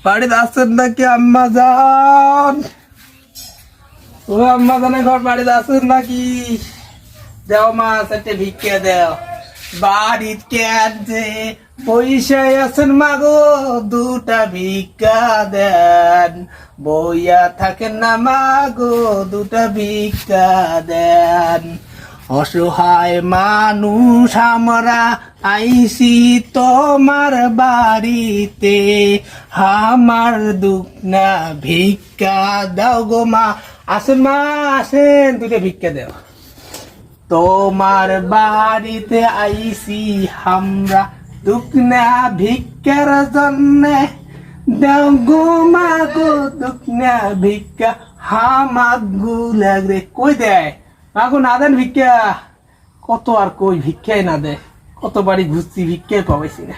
বাড়িতে আছেন নাকি আম্মা জান? ও আম্মা জানের ঘর বাড়িতে আছেন নাকি? দেও মা চারটে ভিক্ষা দেও। বাড়ির কেন যে পয়সা আছেন মাগো, দুটা ভিক্ষা দেন। বইয়া থাকেন না মাগো, দুটা ভিক্ষা দেন। অসহায় মানুষ আমরা আইসি তোমার বাড়িতে, আমার দুঃখ না ভিক্ষা দাও গো মা। আসেন মা আসেন, দুটো ভিক্ষা দাও। তোমার বাড়িতে আইসি আমরা দুঃখ না ভিক্ষার জন্যে, দাও গো মা গো দুঃখ না ভিক্ষা হামাগু লাগরে। কই দেয় মাগো, না দেন ভিক্ষা? কত আর কই ভিক্ষাই না দেয়, কত বাড়ি ঘুরছি ভিক্ষাই পাইছি না।